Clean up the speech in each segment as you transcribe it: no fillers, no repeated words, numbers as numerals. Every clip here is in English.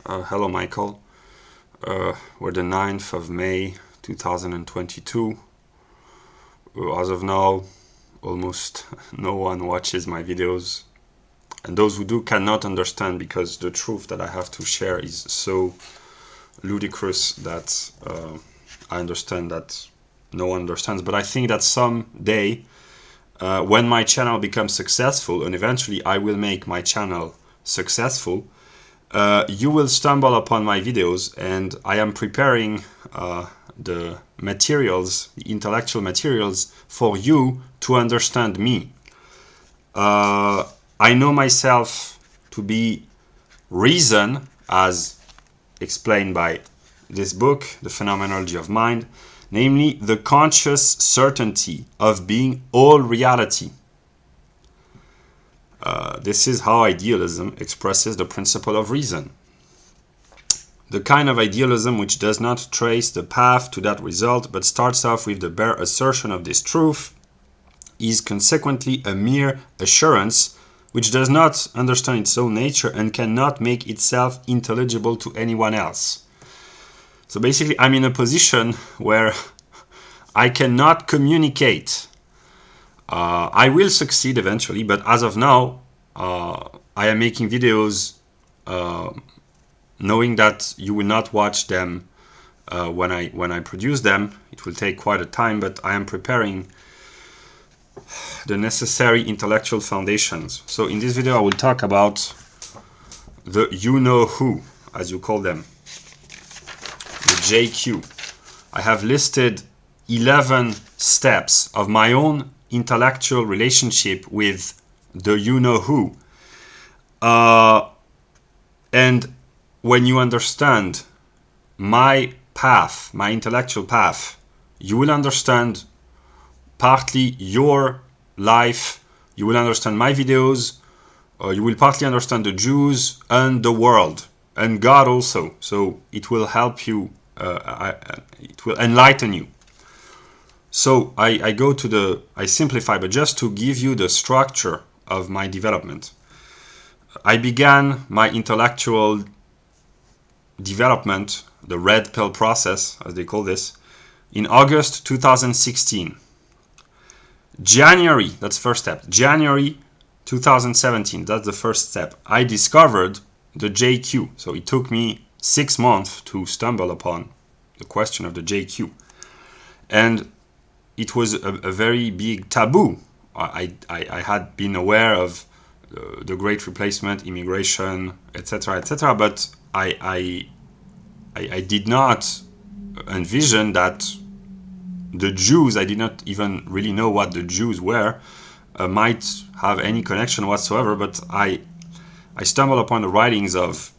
Hello, Michael. We're the 9th of May 2022. As of now, almost no one watches my videos. And those who do cannot understand because the truth that I have to share is so ludicrous that I understand that no one understands. But I think that someday, when my channel becomes successful, and eventually I will make my channel successful, you will stumble upon my videos, and I am preparing the materials, the intellectual materials, for you to understand me. I know myself to be reason, as explained by this book, The Phenomenology of Mind, namely the conscious certainty of being all reality. This is how idealism expresses the principle of reason. The kind of idealism which does not trace the path to that result but starts off with the bare assertion of this truth is consequently a mere assurance which does not understand its own nature and cannot make itself intelligible to anyone else. So basically, I'm in a position where I cannot communicate. I will succeed eventually, but as of now, I am making videos knowing that you will not watch them when I produce them. It will take quite a time, but I am preparing the necessary intellectual foundations. So in this video I will talk about the you-know-who, as you call them, the JQ. I have listed 11 steps of my own intellectual relationship with the you-know-who. And when you understand my path, my intellectual path, you will understand partly your life, you will understand my videos, you will partly understand the Jews and the world, and God also. So it will help you, it will enlighten you. So I simplify, but just to give you the structure of my development. I began my intellectual development, the red pill process, as they call this, in August 2016. January, that's first step. January 2017, that's the first step. I discovered the JQ. So it took me 6 months to stumble upon the question of the JQ. And it was a very big taboo. I had been aware of the Great Replacement, immigration, etc., but I did not envision that the Jews, I did not even really know what the Jews were, might have any connection whatsoever, but I stumbled upon the writings of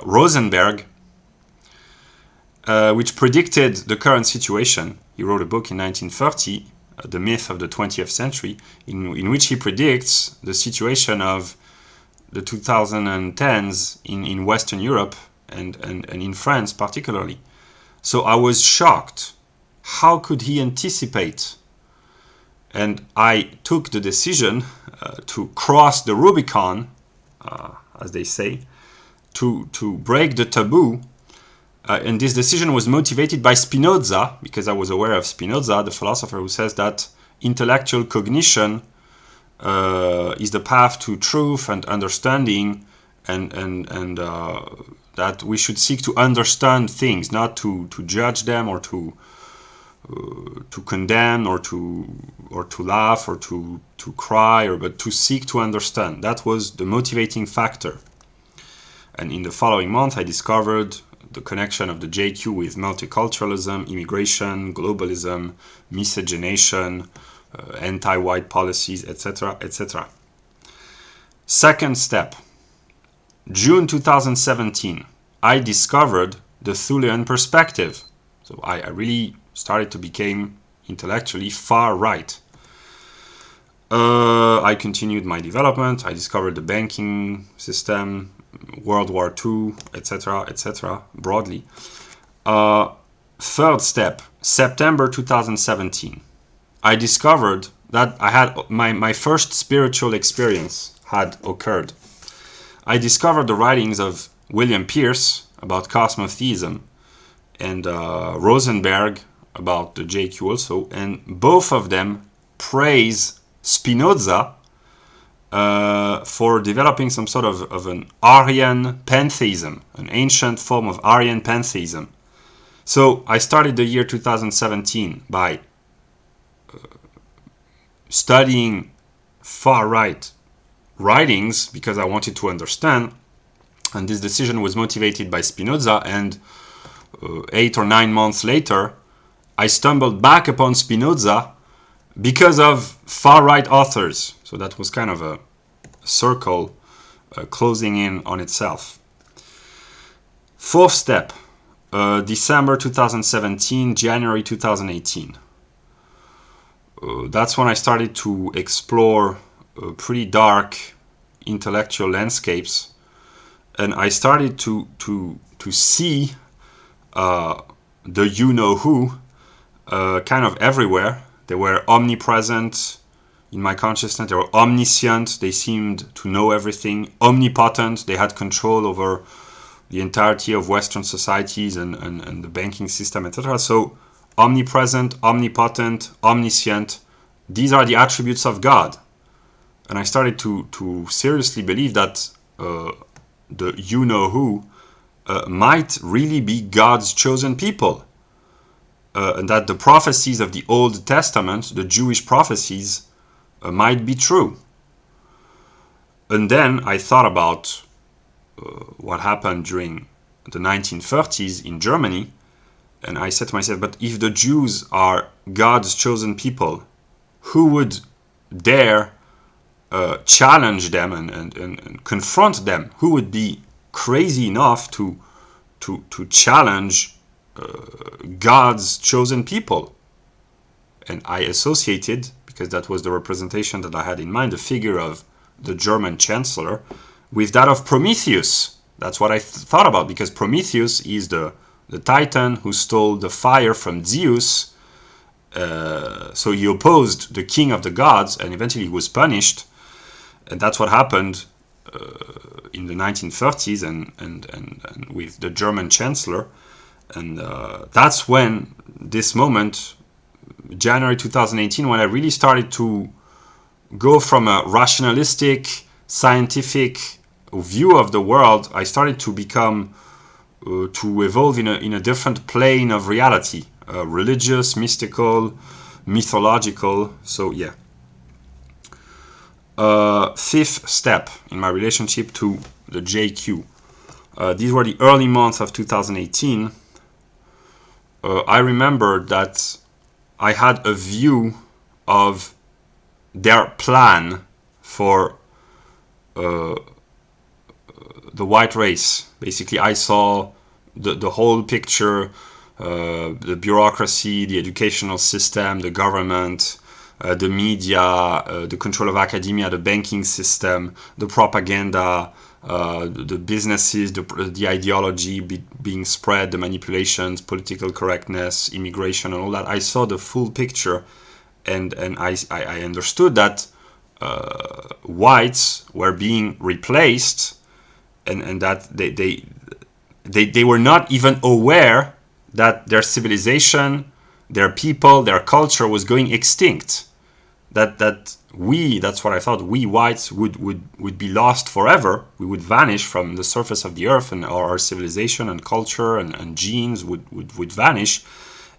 Rosenberg, which predicted the current situation. He wrote a book in 1930, The Myth of the 20th Century, in which he predicts the situation of the 2010s in Western Europe and in France particularly. So I was shocked. How could he anticipate? And I took the decision to cross the Rubicon, as they say, to break the taboo. And this decision was motivated by Spinoza, because I was aware of Spinoza, the philosopher who says that intellectual cognition is the path to truth and understanding, and that we should seek to understand things, not to judge them or to condemn or to laugh or to cry, but to seek to understand. That was the motivating factor. And in the following month I discovered the connection of the JQ with multiculturalism, immigration, globalism, miscegenation, anti-white policies, etc., etc. Second step, June 2017, I discovered the Thulean perspective. So I really started to become intellectually far right. I continued my development. I discovered the banking system, World War II, etc., broadly. Third step, September 2017. I discovered that I had my first spiritual experience had occurred. I discovered the writings of William Pierce about cosmotheism, and Rosenberg about the JQ also, and both of them praise Spinoza for developing some sort of an Aryan pantheism, an ancient form of Aryan pantheism. So I started the year 2017 by studying far-right writings because I wanted to understand, and this decision was motivated by Spinoza, and 8 or 9 months later I stumbled back upon Spinoza because of far-right authors. So that was kind of a circle closing in on itself. Fourth step, December 2017, January 2018. That's when I started to explore pretty dark intellectual landscapes, and I started to see the you-know-who kind of everywhere. They were omnipresent in my consciousness. They were omniscient. They seemed to know everything. Omnipotent. They had control over the entirety of Western societies and the banking system, etc. So omnipresent, omnipotent, omniscient. These are the attributes of God. And I started to seriously believe that the you-know-who might really be God's chosen people. And that the prophecies of the Old Testament, the Jewish prophecies, might be true. And then I thought about what happened during the 1930s in Germany, and I said to myself, but if the Jews are God's chosen people, who would dare challenge them and confront them? Who would be crazy enough to challenge God's chosen people? And I associated, because that was the representation that I had in mind, the figure of the German chancellor, with that of Prometheus. That's what I thought about, because Prometheus is the titan who stole the fire from Zeus. So he opposed the king of the gods, and eventually he was punished. And that's what happened in the 1930s and with the German chancellor. And that's when, this moment, January 2018, when I really started to go from a rationalistic, scientific view of the world, I started to become, to evolve in a different plane of reality, religious, mystical, mythological. So yeah. Fifth step in my relationship to the JQ. These were the early months of 2018. I remember that I had a view of their plan for the white race. Basically, I saw the whole picture, the bureaucracy, the educational system, the government, the media, the control of academia, the banking system, the propaganda, the businesses, the ideology being spread, the manipulations, political correctness, immigration, and all that. I saw the full picture, and I understood that whites were being replaced, and that they were not even aware that their civilization, their people, their culture was going extinct. That's what I thought, we whites would be lost forever. We would vanish from the surface of the earth, and our civilization and culture and genes would vanish.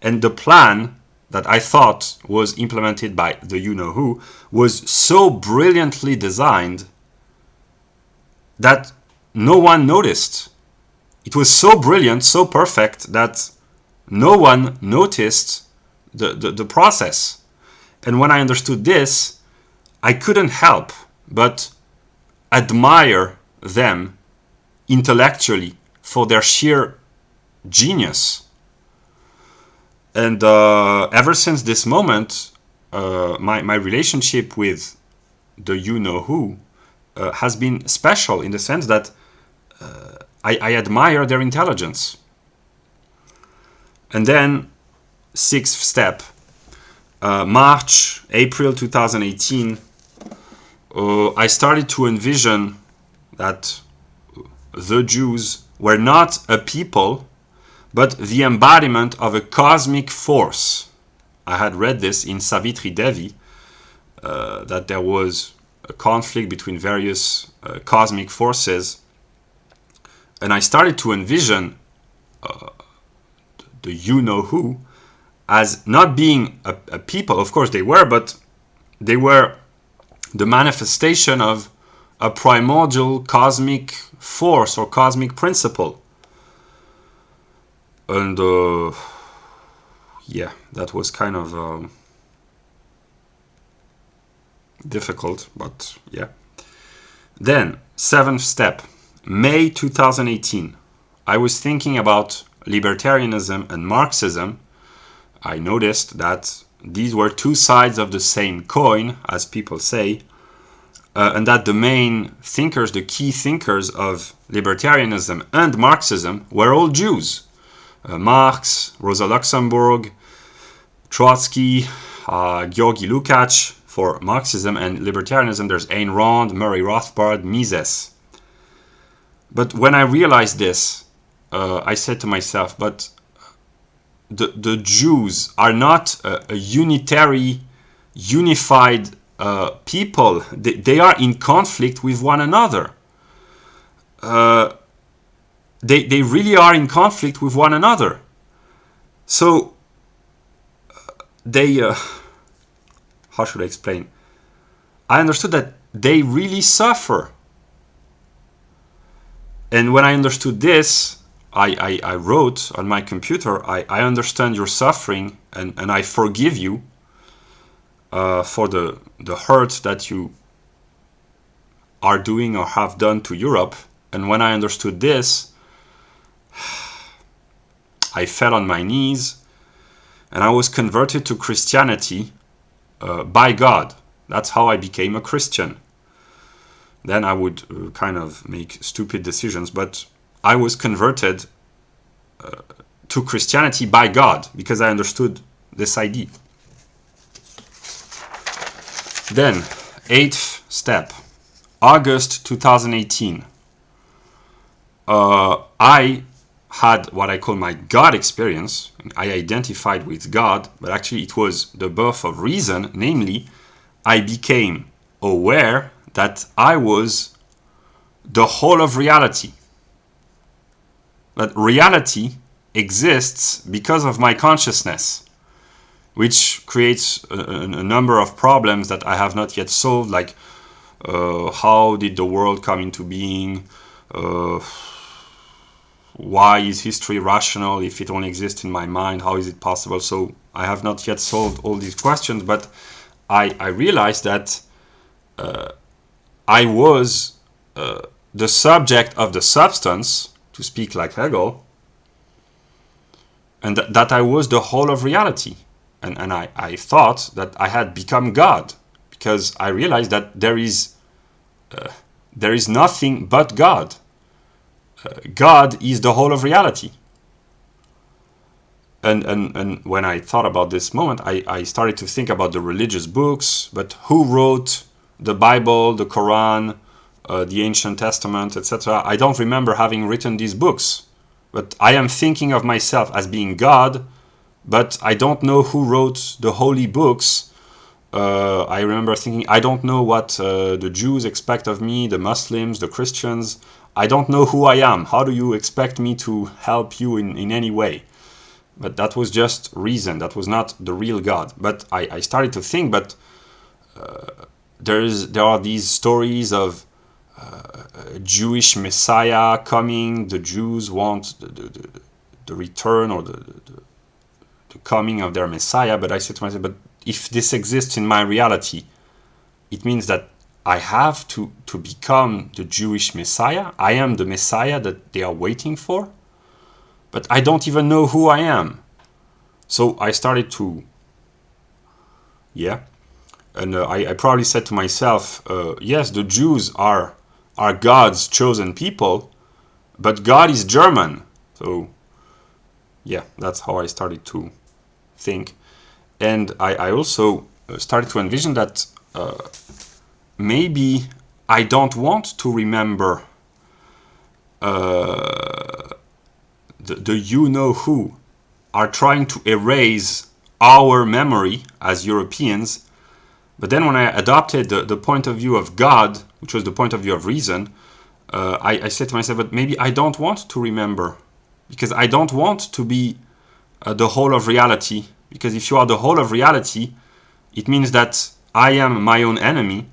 And the plan that I thought was implemented by the you-know-who was so brilliantly designed that no one noticed. It was so brilliant, so perfect, that no one noticed the process. And when I understood this, I couldn't help but admire them intellectually for their sheer genius. And ever since this moment, my relationship with the you-know-who has been special in the sense that I admire their intelligence. And then, sixth step, April 2018, I started to envision that the Jews were not a people, but the embodiment of a cosmic force. I had read this in Savitri Devi, that there was a conflict between various cosmic forces, and I started to envision the you-know-who as not being a people. Of course they were, but they were the manifestation of a primordial cosmic force or cosmic principle. And yeah, that was kind of difficult, but yeah. Then, 7th step, May 2018. I was thinking about libertarianism and Marxism. I noticed that these were two sides of the same coin, as people say, and that the main thinkers, the key thinkers of libertarianism and Marxism were all Jews. Marx, Rosa Luxemburg, Trotsky, Georgi Lukács for Marxism, and libertarianism there's Ayn Rand, Murray Rothbard, Mises. But when I realized this, I said to myself, but the Jews are not a unitary, unified people. They are in conflict with one another. They really are in conflict with one another. So they, how should I explain? I understood that they really suffer. And when I understood this, I wrote on my computer, I understand your suffering, and I forgive you for the hurt that you are doing or have done to Europe. And when I understood this, I fell on my knees and I was converted to Christianity by God. That's how I became a Christian. Then I would kind of make stupid decisions, but I was converted to Christianity by God because I understood this idea. Then, 8th step, August 2018. I had what I call my God experience. I identified with God, but actually it was the birth of reason. Namely, I became aware that I was the whole of reality. That reality exists because of my consciousness, which creates a number of problems that I have not yet solved, like how did the world come into being? Why is history rational if it only exists in my mind? How is it possible? So I have not yet solved all these questions, but I realized that I was the subject of the substance, to speak like Hegel, and that I was the whole of reality. And I thought that I had become God, because I realized that there is nothing but God. God is the whole of reality. And when I thought about this moment, I started to think about the religious books, but who wrote the Bible, the Quran, the Ancient Testament, etc. I don't remember having written these books, but I am thinking of myself as being God, but I don't know who wrote the holy books. I remember thinking, I don't know what the Jews expect of me, the Muslims, the Christians. I don't know who I am. How do you expect me to help you in any way? But that was just reason. That was not the real God. But I started to think, but there are these stories of a Jewish Messiah coming. The Jews want the return or the coming of their Messiah. But I said to myself, but if this exists in my reality, it means that I have to become the Jewish Messiah. I am the Messiah that they are waiting for. But I don't even know who I am. So I started to, and I probably said to myself, yes, the Jews are God's chosen people, but God is German. So, yeah, that's how I started to think. And I also started to envision that maybe I don't want to remember the you-know-who are trying to erase our memory as Europeans. But then when I adopted the point of view of God, which was the point of view of reason, I said to myself, but maybe I don't want to remember, because I don't want to be the whole of reality. Because if you are the whole of reality, it means that I am my own enemy,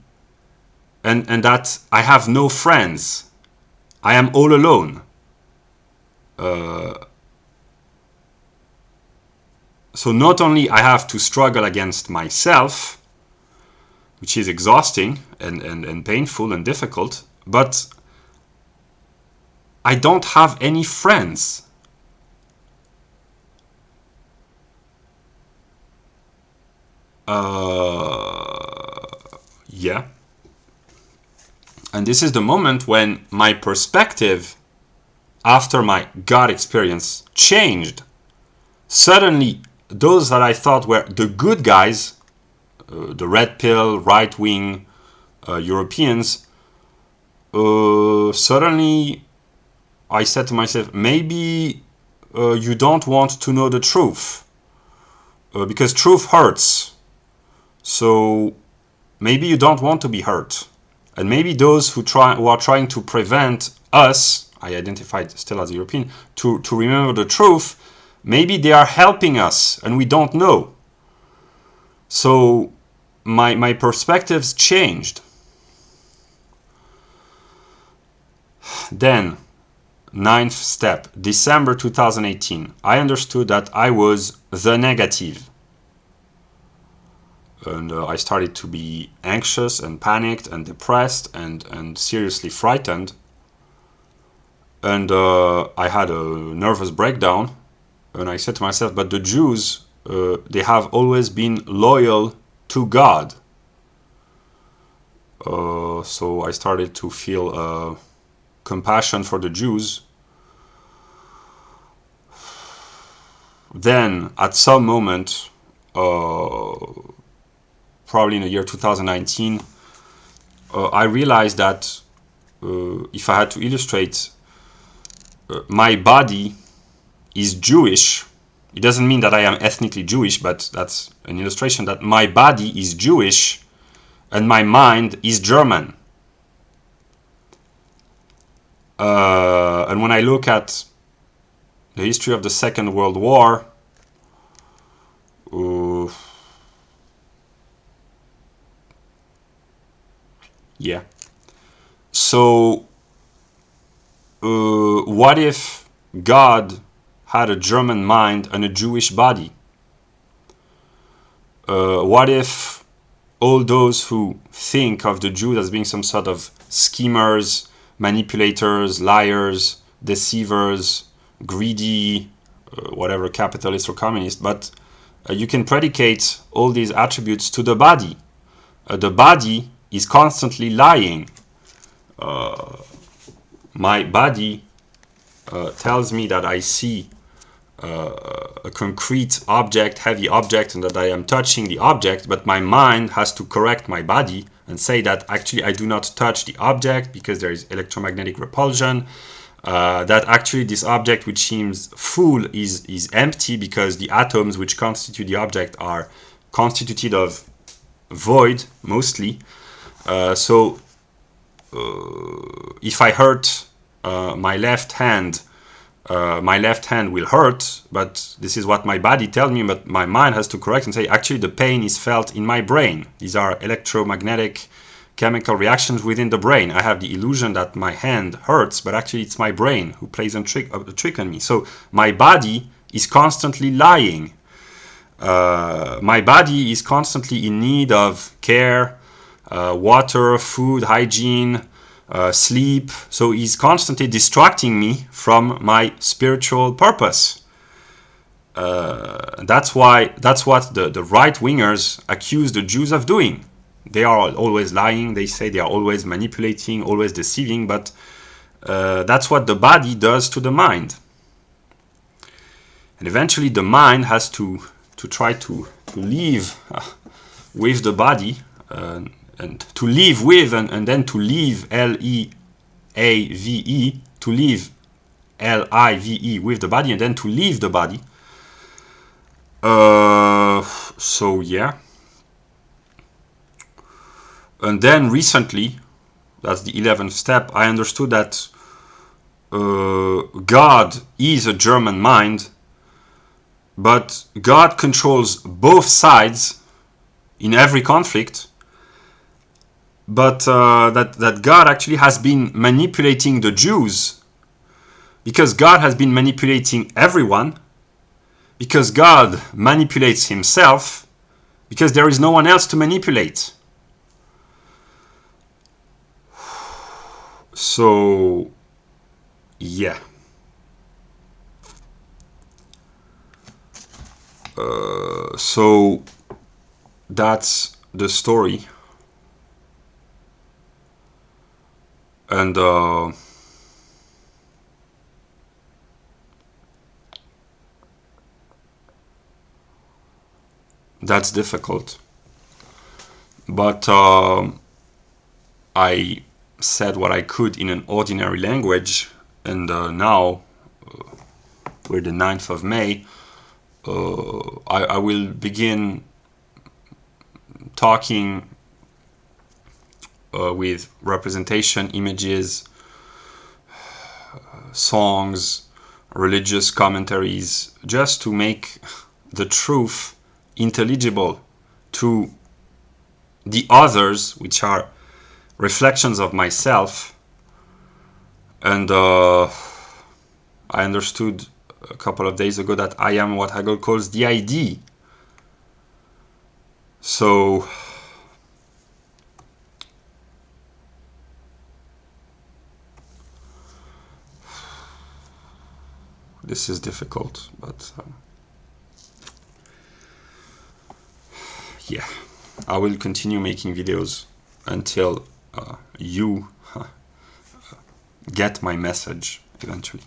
and that I have no friends. I am all alone. So not only I have to struggle against myself, which is exhausting and painful and difficult, but I don't have any friends. Yeah. And this is the moment when my perspective after my God experience changed. Suddenly, those that I thought were the good guys, the red pill, right-wing Europeans, suddenly I said to myself, maybe you don't want to know the truth, because truth hurts. So maybe you don't want to be hurt. And maybe those who are trying to prevent us, I identified still as a European, to remember the truth, maybe they are helping us and we don't know. So my perspectives changed. Then, 9th step, December 2018. I understood that I was the negative. And I started to be anxious and panicked and depressed and seriously frightened. And I had a nervous breakdown. And I said to myself, but the Jews, they have always been loyal to God. So I started to feel compassion for the Jews. Then, at some moment, probably in the year 2019, I realized that if I had to illustrate, my body is Jewish. It doesn't mean that I am ethnically Jewish, but that's an illustration that my body is Jewish and my mind is German. And when I look at the history of the Second World War, yeah. So, what if God had a German mind and a Jewish body? What if all those who think of the Jews as being some sort of schemers, manipulators, liars, deceivers, greedy, whatever, capitalist or communist, but you can predicate all these attributes to the body. The body is constantly lying. My body tells me that I see a concrete object, heavy object, and that I am touching the object, but my mind has to correct my body and say that actually I do not touch the object because there is electromagnetic repulsion, that actually this object which seems full is empty because the atoms which constitute the object are constituted of void mostly. So if I hurt my left hand will hurt, but this is what my body tells me, but my mind has to correct and say, actually the pain is felt in my brain. These are electromagnetic chemical reactions within the brain. I have the illusion that my hand hurts, but actually it's my brain who plays a trick on me. So my body is constantly lying. My body is constantly in need of care, water, food, hygiene, sleep. So he's constantly distracting me from my spiritual purpose. That's what the right-wingers accuse the Jews of doing. They are always lying. They say they are always manipulating, always deceiving, but that's what the body does to the mind. And eventually the mind has to try to live with the body, and to live with, and then to leave, L-E-A-V-E, to live, L-I-V-E, with the body, and then to leave the body. So yeah. And then recently, that's the 11th step, I understood that God is a German mind, but God controls both sides in every conflict, but that God actually has been manipulating the Jews, because God has been manipulating everyone, because God manipulates himself, because there is no one else to manipulate. So, yeah. So, that's the story. And that's difficult. But I said what I could in an ordinary language, and now we're the 9th of May. I will begin talking with representation, images, songs, religious commentaries, just to make the truth intelligible to the others, which are reflections of myself. And I understood a couple of days ago that I am what Hegel calls the ID. So this is difficult, but yeah, I will continue making videos until you get my message eventually.